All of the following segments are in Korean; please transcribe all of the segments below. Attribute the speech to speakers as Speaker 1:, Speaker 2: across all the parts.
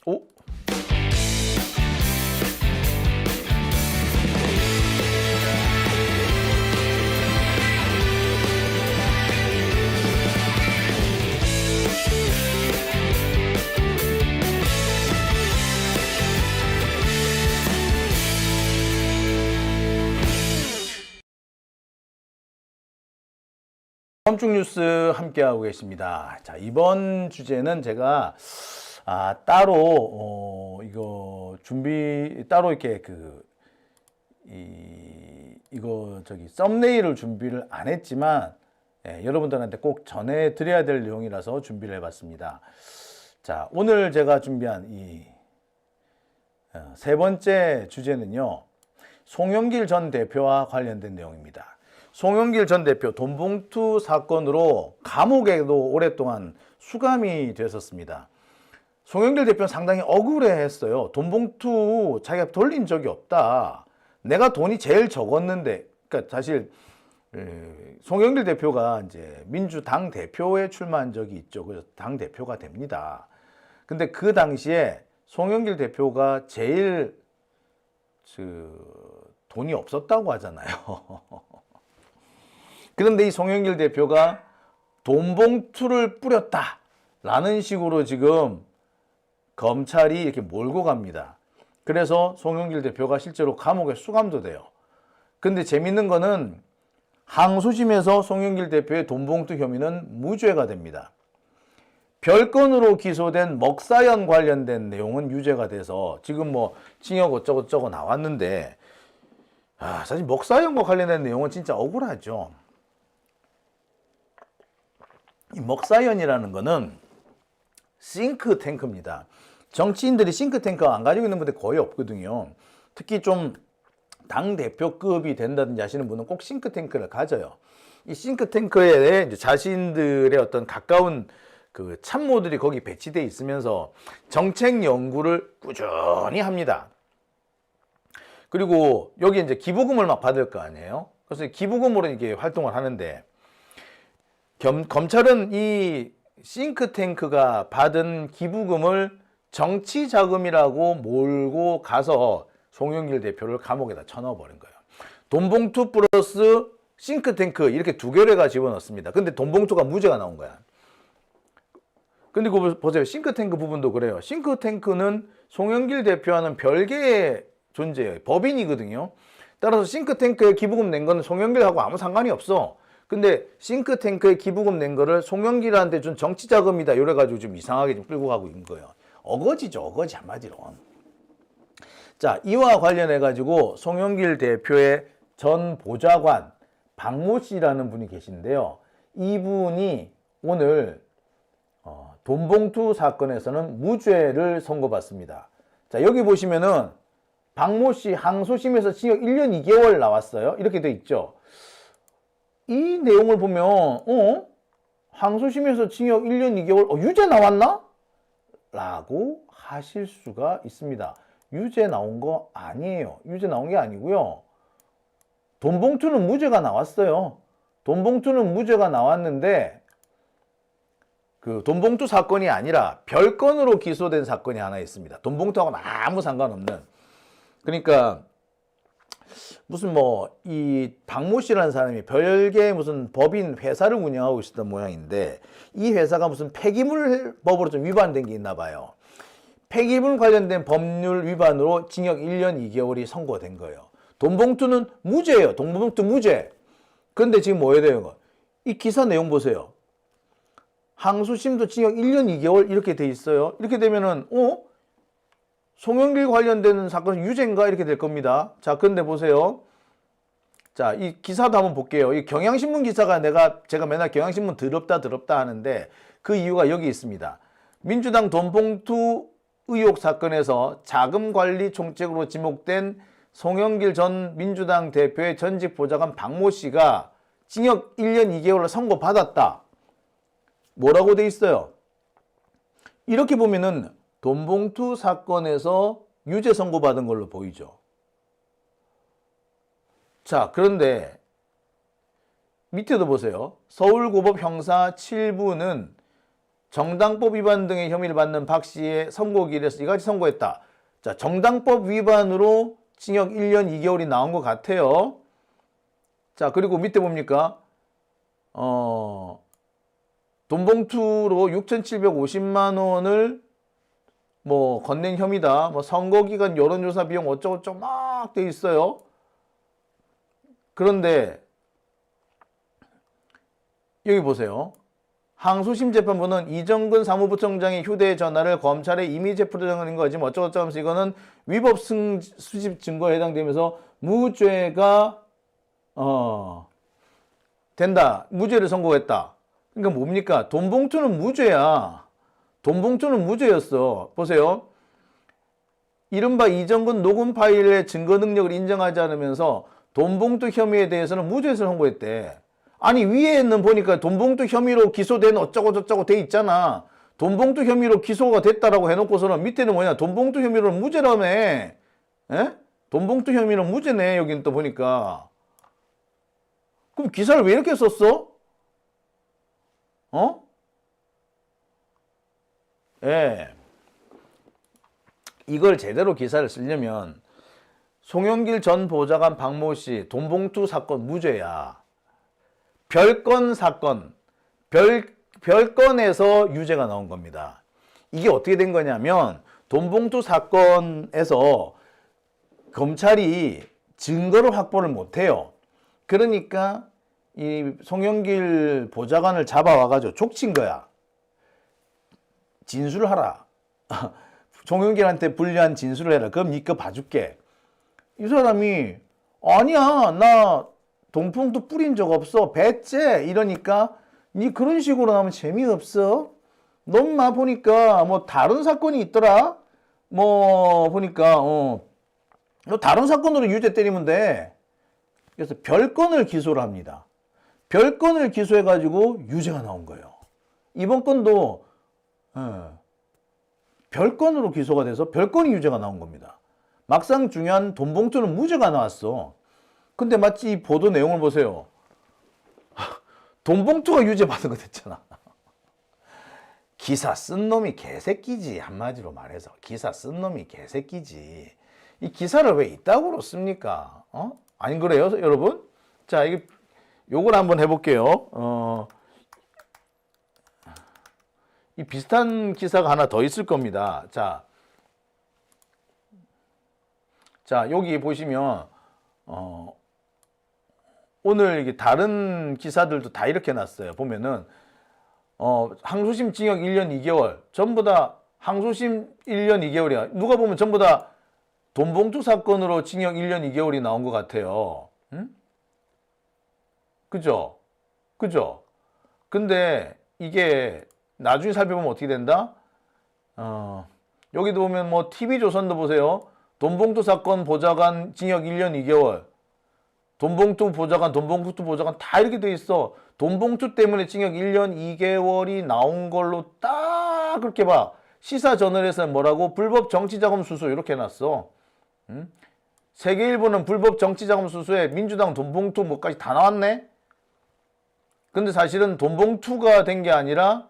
Speaker 1: 오? 다음중 뉴스 함께하고 계십니다. 자, 이번 주제는 제가 따로 이거 준비 따로 이렇게 이거 썸네일을 준비를 안 했지만 여러분들한테 꼭 전해드려야 될 내용이라서 준비를 해봤습니다. 자, 오늘 제가 준비한 이 세 번째 주제는요, 송영길 전 대표와 관련된 내용입니다. 송영길 전 대표 돈봉투 사건으로 감옥에도 오랫동안 수감이 됐었습니다. 송영길 대표는 상당히 억울해했어요. 돈봉투 자기가 돌린 적이 없다. 내가 돈이 제일 적었는데, 그러니까 사실 송영길 대표가 이제 민주당 대표에 출마한 적이 있죠. 그래서 당 대표가 됩니다. 근데 그 당시에 송영길 대표가 제일 돈이 없었다고 하잖아요. 그런데 이 송영길 대표가 돈봉투를 뿌렸다라는 식으로 지금 검찰이 이렇게 몰고 갑니다. 그래서 송영길 대표가 실제로 감옥에 수감도 돼요. 근데 재밌는 거는 항소심에서 송영길 대표의 돈봉투 혐의는 무죄가 됩니다. 별건으로 기소된 먹사연 관련된 내용은 유죄가 돼서 지금 뭐 징역 어쩌고저쩌고 나왔는데, 사실 먹사연과 관련된 내용은 진짜 억울하죠. 이 먹사연이라는 거는 싱크탱크입니다. 정치인들이 싱크탱크 안 가지고 있는 분들 거의 없거든요. 특히 좀 당대표급이 된다든지 하시는 분은 꼭 싱크탱크를 가져요. 이 싱크탱크에 이제 자신들의 어떤 가까운 참모들이 거기 배치되어 있으면서 정책 연구를 꾸준히 합니다. 그리고 여기 이제 기부금을 막 받을 거 아니에요? 그래서 기부금으로 이게 활동을 하는데, 검찰은 이 싱크탱크가 받은 기부금을 정치 자금이라고 몰고 가서 송영길 대표를 감옥에다 쳐넣어버린 거예요. 돈봉투 플러스 싱크탱크 이렇게 두 개를 집어넣습니다. 근데 돈봉투가 무죄가 나온 거야. 근데 그거 보세요. 싱크탱크 부분도 그래요. 싱크탱크는 송영길 대표와는 별개의 존재예요. 법인이거든요. 따라서 싱크탱크에 기부금 낸 거는 송영길하고 아무 상관이 없어. 근데 싱크탱크에 기부금 낸 거를 송영길한테 준 정치자금이다 이래가지고 좀 이상하게 좀 끌고 가고 있는 거예요. 어거지죠. 어거지 한마디로. 자, 이와 관련해가지고 송영길 대표의 전 보좌관 박모 씨라는 분이 계신데요. 이분이 오늘 돈봉투 사건에서는 무죄를 선고받습니다. 자, 여기 보시면은 박모 씨 항소심에서 징역 1년 2개월 나왔어요. 이렇게 돼 있죠. 이 내용을 보면 항소심에서 징역 1년 2개월 유죄 나왔나? 라고 하실 수가 있습니다. 유죄 나온 거 아니에요. 유죄 나온 게 아니고요. 돈봉투는 무죄가 나왔어요. 돈봉투는 무죄가 나왔는데 그 돈봉투 사건이 아니라 별건으로 기소된 사건이 하나 있습니다. 돈봉투하고는 아무 상관없는. 그러니까 무슨 이 박모 씨라는 사람이 별개의 무슨 법인 회사를 운영하고 있었던 모양인데, 이 회사가 무슨 폐기물법으로 좀 위반된 게 있나 봐요. 폐기물 관련된 법률 위반으로 징역 1년 2개월이 선고된 거예요. 돈봉투는 무죄예요. 돈봉투 무죄. 그런데 지금 뭐해야 돼요? 이 기사 내용 보세요. 항소심도 징역 1년 2개월 이렇게 돼 있어요. 이렇게 되면은 송영길 관련된 사건은 유죄인가 이렇게 될 겁니다. 자, 그런데 보세요. 자, 이 기사도 한번 볼게요. 이 경향신문 기사가 제가 맨날 경향신문 더럽다 하는데 그 이유가 여기 있습니다. 민주당 돈봉투 의혹 사건에서 자금관리 총책으로 지목된 송영길 전 민주당 대표의 전직 보좌관 박모 씨가 징역 1년 2개월을 선고받았다. 뭐라고 돼 있어요? 이렇게 보면은 돈봉투 사건에서 유죄 선고받은 걸로 보이죠. 자, 그런데 밑에도 보세요. 서울고법 형사 7부는 정당법 위반 등의 혐의를 받는 박 씨의 선고기일에서 이같이 선고했다. 자, 정당법 위반으로 징역 1년 2개월이 나온 것 같아요. 자, 그리고 밑에 뭡니까? 돈봉투로 6,750만 원을 뭐 건넨 혐의다. 뭐 선거기간 여론조사 비용 어쩌고저쩌고 막 돼 있어요. 그런데 여기 보세요. 항소심 재판부는 이정근 사무부총장의 휴대전화를 검찰에 이미 제출한 거지 뭐 어쩌고저쩌고 하면서 이거는 위법 수집 증거에 해당되면서 무죄가 된다. 무죄를 선고했다. 그러니까 뭡니까? 돈봉투는 무죄야. 돈봉투는 무죄였어. 보세요. 이른바 이정근 녹음 파일의 증거 능력을 인정하지 않으면서 돈봉투 혐의에 대해서는 무죄를 선고했대. 아니 위에는 보니까 돈봉투 혐의로 기소된 어쩌고저쩌고 돼 있잖아. 돈봉투 혐의로 기소가 됐다라고 해놓고서는 밑에는 뭐냐? 돈봉투 혐의로는 무죄라며. 에? 돈봉투 혐의는 무죄네. 여기는 또 보니까. 그럼 기사를 왜 이렇게 썼어? 예. 이걸 제대로 기사를 쓰려면 송영길 전 보좌관 박모 씨 돈봉투 사건 무죄야. 별건 사건, 별건에서 유죄가 나온 겁니다. 이게 어떻게 된 거냐면 돈봉투 사건에서 검찰이 증거를 확보를 못해요. 그러니까 이 송영길 보좌관을 잡아와가지고 족친 거야. 진술을 하라. 송영길한테 불리한 진술을 해라. 그럼 니꺼 봐줄게. 이 사람이 아니야 나 돈봉투 뿌린 적 없어 배째 이러니까 니 그런 식으로 하면 재미없어. 넌마 보니까 뭐 다른 사건이 있더라. 뭐 보니까 너 다른 사건으로 유죄 때리면 돼. 그래서 별건을 기소를 합니다. 별건을 기소해가지고 유죄가 나온 거예요. 이번 건도 별건으로 기소가 돼서 별건이 유죄가 나온 겁니다. 막상 중요한 돈봉투는 무죄가 나왔어. 근데 마치 이 보도 내용을 보세요. 돈봉투가 유죄 받은 거 됐잖아. 기사 쓴 놈이 개새끼지. 한마디로 말해서 기사 쓴 놈이 개새끼지. 이 기사를 왜 이따구로 씁니까? 아닌 그래요, 여러분? 자, 이게 요걸 한번 해볼게요. 이 비슷한 기사가 하나 더 있을 겁니다. 자, 여기 보시면 오늘 이게 다른 기사들도 다 이렇게 놨어요. 보면은 항소심 징역 1년 2개월 전부 다 항소심 1년 2개월이야. 누가 보면 전부 다 돈봉투 사건으로 징역 1년 2개월이 나온 것 같아요. 응? 그죠? 근데 이게 나중에 살펴보면 어떻게 된다? 여기도 보면 뭐 TV조선도 보세요. 돈봉투 사건 보좌관 징역 1년 2개월. 돈봉투 보좌관, 돈봉투 보좌관 다 이렇게 돼 있어. 돈봉투 때문에 징역 1년 2개월이 나온 걸로 딱 그렇게 봐. 시사저널에서는 뭐라고? 불법 정치자금 수수 이렇게 해놨어. 세계일보는 불법 정치자금 수수에 민주당 돈봉투 뭐까지 다 나왔네? 근데 사실은 돈봉투가 된 게 아니라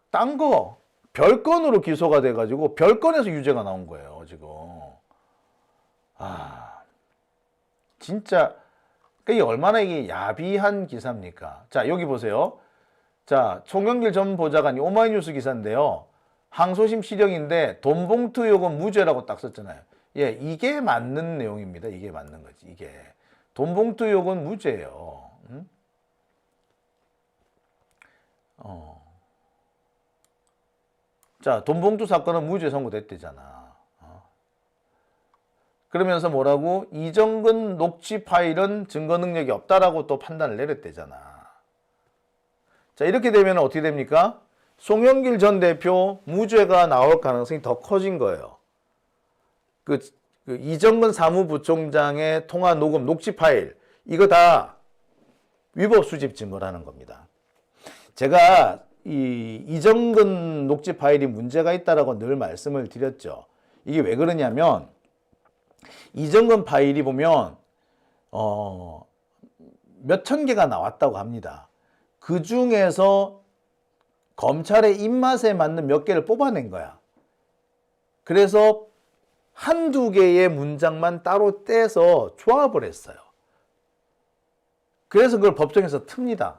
Speaker 1: 딴 거 별건으로 기소가 돼가지고 별건에서 유죄가 나온 거예요 지금. 진짜 이게 얼마나 이게 야비한 기사입니까? 자, 여기 보세요. 자, 송영길 전 보좌관이 오마이뉴스 기사인데요. 항소심 실형인데 돈봉투 의혹은 무죄라고 딱 썼잖아요. 예, 이게 맞는 내용입니다. 이게 맞는 거지. 이게 돈봉투 의혹은 무죄예요. 자, 돈봉투 사건은 무죄 선고됐대잖아. 그러면서 뭐라고? 이정근 녹취 파일은 증거 능력이 없다라고 또 판단을 내렸대잖아. 자, 이렇게 되면 어떻게 됩니까? 송영길 전 대표 무죄가 나올 가능성이 더 커진 거예요. 그 이정근 사무부총장의 통화 녹음 녹취 파일 이거 다 위법 수집 증거라는 겁니다. 제가 이정근 녹취 파일이 문제가 있다라고 늘 말씀을 드렸죠. 이게 왜 그러냐면 이정근 파일이 보면 몇천 개가 나왔다고 합니다. 그 중에서 검찰의 입맛에 맞는 몇 개를 뽑아낸 거야. 그래서 한두 개의 문장만 따로 떼서 조합을 했어요. 그래서 그걸 법정에서 틉니다.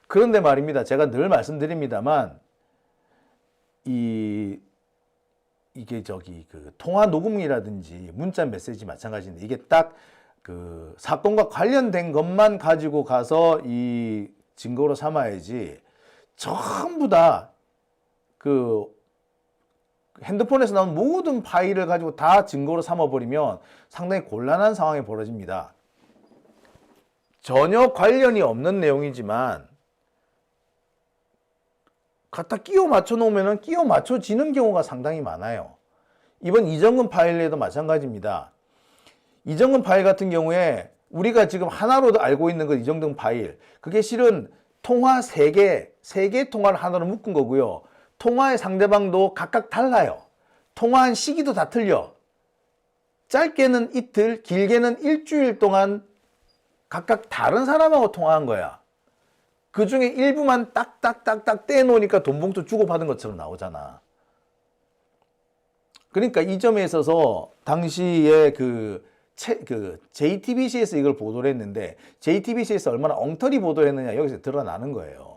Speaker 1: 그런데 말입니다. 제가 늘 말씀드립니다만, 이게 그 통화 녹음이라든지 문자 메시지 마찬가지인데, 이게 딱 그 사건과 관련된 것만 가지고 가서 이 증거로 삼아야지, 전부 다 그 핸드폰에서 나온 모든 파일을 가지고 다 증거로 삼아버리면 상당히 곤란한 상황이 벌어집니다. 전혀 관련이 없는 내용이지만 갖다 끼워 맞춰 놓으면 끼워 맞춰지는 경우가 상당히 많아요. 이번 이정근 파일에도 마찬가지입니다. 이정근 파일 같은 경우에 우리가 지금 하나로 알고 있는 그 이정근 파일, 그게 실은 통화 3개 통화를 하나로 묶은 거고요. 통화의 상대방도 각각 달라요. 통화한 시기도 다 틀려. 짧게는 이틀, 길게는 일주일 동안 각각 다른 사람하고 통화한 거야. 그 중에 일부만 딱딱딱딱 떼놓으니까 돈봉투 주고받은 것처럼 나오잖아. 그러니까 이 점에 있어서 당시에 그 JTBC에서 이걸 보도를 했는데, JTBC에서 얼마나 엉터리 보도를 했느냐 여기서 드러나는 거예요.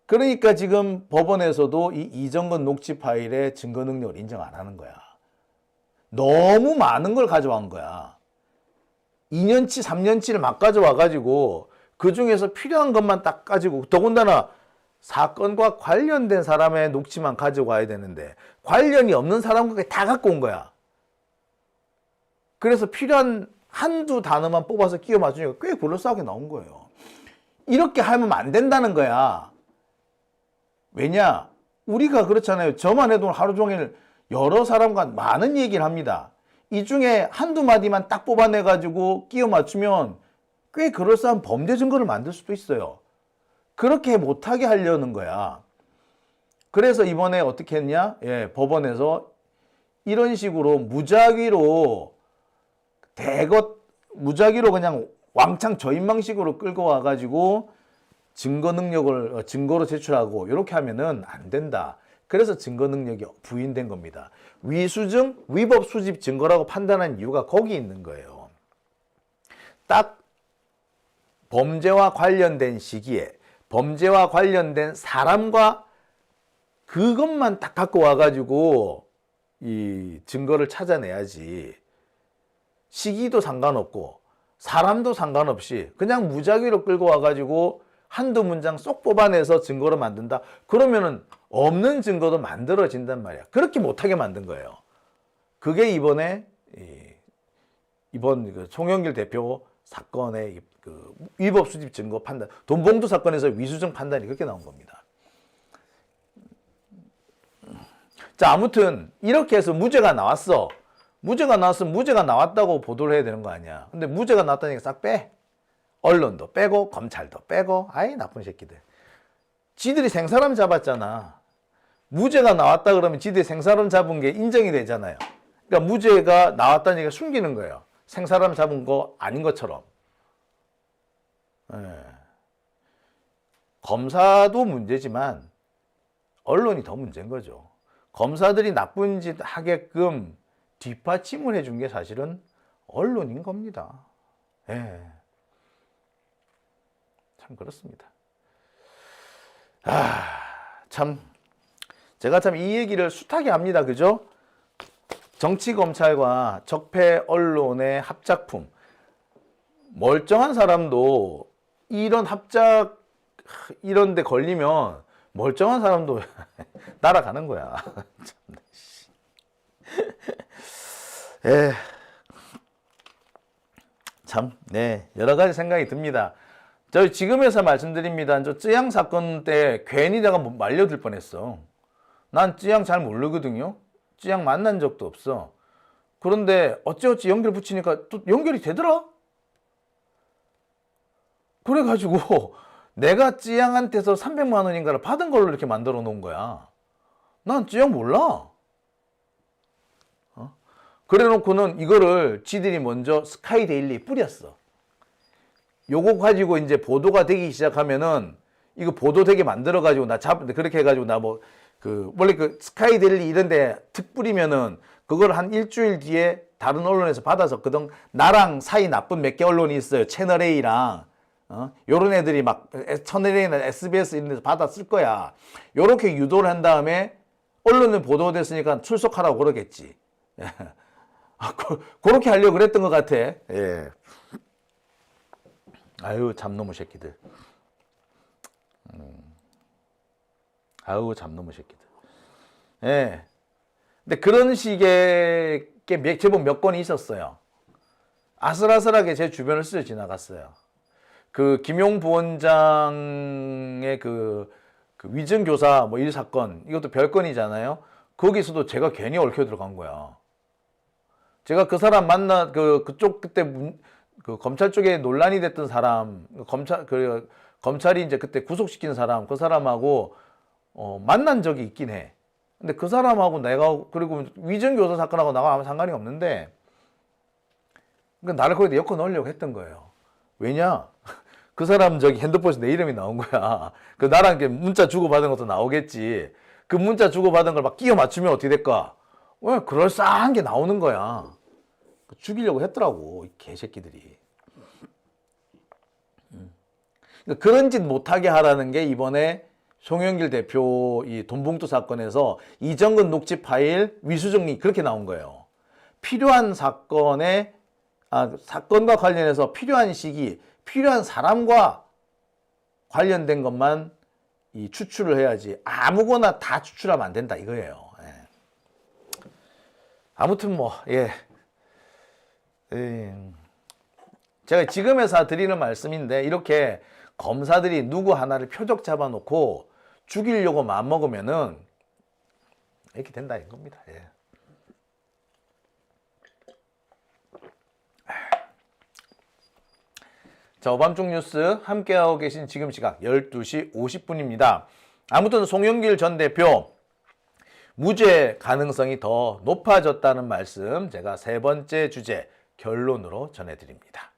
Speaker 1: 그러니까 지금 법원에서도 이 이정근 녹취 파일의 증거 능력을 인정 안 하는 거야. 너무 많은 걸 가져온 거야. 2년치, 3년치를 막 가져와가지고 그 중에서 필요한 것만 딱 가지고, 더군다나 사건과 관련된 사람의 녹취만 가져와야 되는데 관련이 없는 사람까지 다 갖고 온 거야. 그래서 필요한 한두 단어만 뽑아서 끼워 맞추니까 꽤 그럴싸하게 나온 거예요. 이렇게 하면 안 된다는 거야. 왜냐? 우리가 그렇잖아요. 저만 해도 하루 종일 여러 사람과 많은 얘기를 합니다. 이 중에 한두 마디만 딱 뽑아내가지고 끼워 맞추면 꽤 그럴싸한 범죄 증거를 만들 수도 있어요. 그렇게 못하게 하려는 거야. 그래서 이번에 어떻게 했냐? 법원에서 이런 식으로 무작위로 그냥 왕창 저인망식으로 끌고 와가지고 증거 능력을 증거로 제출하고 이렇게 하면은 안 된다. 그래서 증거 능력이 부인된 겁니다. 위수증, 위법 수집 증거라고 판단한 이유가 거기 있는 거예요. 딱 범죄와 관련된 시기에 범죄와 관련된 사람과 그것만 딱 갖고 와가지고 이 증거를 찾아내야지, 시기도 상관없고 사람도 상관없이 그냥 무작위로 끌고 와가지고 한두 문장 쏙 뽑아내서 증거로 만든다. 그러면은 없는 증거도 만들어진단 말이야. 그렇게 못하게 만든 거예요. 그게 이번 그 송영길 대표 사건의 그 위법 수집 증거 판단, 돈봉투 사건에서 위수증 판단이 그렇게 나온 겁니다. 자, 아무튼 이렇게 해서 무죄가 나왔어. 무죄가 나왔으면 무죄가 나왔다고 보도를 해야 되는 거 아니야. 근데 무죄가 나왔다니까 싹 빼. 언론도 빼고 검찰도 빼고, 아이 나쁜 새끼들. 지들이 생사람 잡았잖아. 무죄가 나왔다 그러면 지들이 생사람 잡은 게 인정이 되잖아요. 그러니까 무죄가 나왔다니까 숨기는 거예요. 생사람 잡은 거 아닌 것처럼. 검사도 문제지만 언론이 더 문제인 거죠. 검사들이 나쁜 짓 하게끔 뒷받침을 해준 게 사실은 언론인 겁니다. 참 그렇습니다. 참 제가 참 이 얘기를 숱하게 합니다. 그죠? 정치 검찰과 적폐 언론의 합작품. 멀쩡한 사람도 이런 합작 이런 데 걸리면 멀쩡한 사람도 날아가는 거야. 참, 여러 가지 생각이 듭니다. 저 지금에서 말씀드립니다. 저 쯔양 사건 때 괜히 내가 말려들 뻔했어. 난 쯔양 잘 모르거든요. 쯔양 만난 적도 없어. 그런데 어찌어찌 연결 붙이니까 또 연결이 되더라. 그래가지고 내가 쯔양한테서 300만 원인가를 받은 걸로 이렇게 만들어 놓은 거야. 난 쯔양 몰라. 그래 놓고는 이거를 지들이 먼저 스카이데일리에 뿌렸어. 요거 가지고 이제 보도가 되기 시작하면은 이거 보도되게 만들어 가지고 그렇게 해 가지고 나 뭐 원래 스카이데일리 이런 데 특 뿌리면은 그걸 한 일주일 뒤에 다른 언론에서 받아서 그동 나랑 사이 나쁜 몇 개 언론이 있어요. 채널A랑 요런 애들이 막 채널A나 SBS 이런 데서 받아 쓸 거야. 요렇게 유도를 한 다음에 언론에 보도됐으니까 출석하라고 그러겠지. 그렇게 하려고 그랬던 것 같아. 예. 아유, 잡놈의 새끼들. 아유, 잡놈의 새끼들. 예. 근데 그런 식의 게 제법 몇 건이 있었어요. 아슬아슬하게 제 주변을 스쳐 지나갔어요. 김용 부원장의 위증교사 뭐 일 사건, 이것도 별건이잖아요. 거기서도 제가 괜히 얽혀 들어간 거야. 제가 그 사람 그쪽 그때 검찰 쪽에 논란이 됐던 사람, 검찰이 이제 그때 구속시킨 사람, 그 사람하고 만난 적이 있긴 해. 근데 그 사람하고 내가, 그리고 위증교사 사건하고 나가 아무 상관이 없는데, 그러니까 나를 거기다 엮어 넣으려고 했던 거예요. 왜냐? 그 사람 핸드폰에서 내 이름이 나온 거야. 나랑 문자 주고받은 것도 나오겠지. 그 문자 주고받은 걸 막 끼워 맞추면 어떻게 될까? 왜 그럴싸한 게 나오는 거야. 죽이려고 했더라고, 이 개새끼들이. 그러니까 그런 짓 못하게 하라는 게 이번에 송영길 대표 이 돈봉투 사건에서 이정근 녹취 파일 위수정리 그렇게 나온 거예요. 필요한 사건과 관련해서 필요한 시기, 필요한 사람과 관련된 것만 추출을 해야지 아무거나 다 추출하면 안 된다 이거예요. 예. 아무튼 제가 지금에서 드리는 말씀인데, 이렇게 검사들이 누구 하나를 표적 잡아놓고 죽이려고 마음먹으면은 이렇게 된다 이겁니다. 예. 자, 오밤중 뉴스 함께하고 계신 지금 시각 12시 50분입니다. 아무튼 송영길 전 대표 무죄 가능성이 더 높아졌다는 말씀, 제가 세 번째 주제 결론으로 전해드립니다.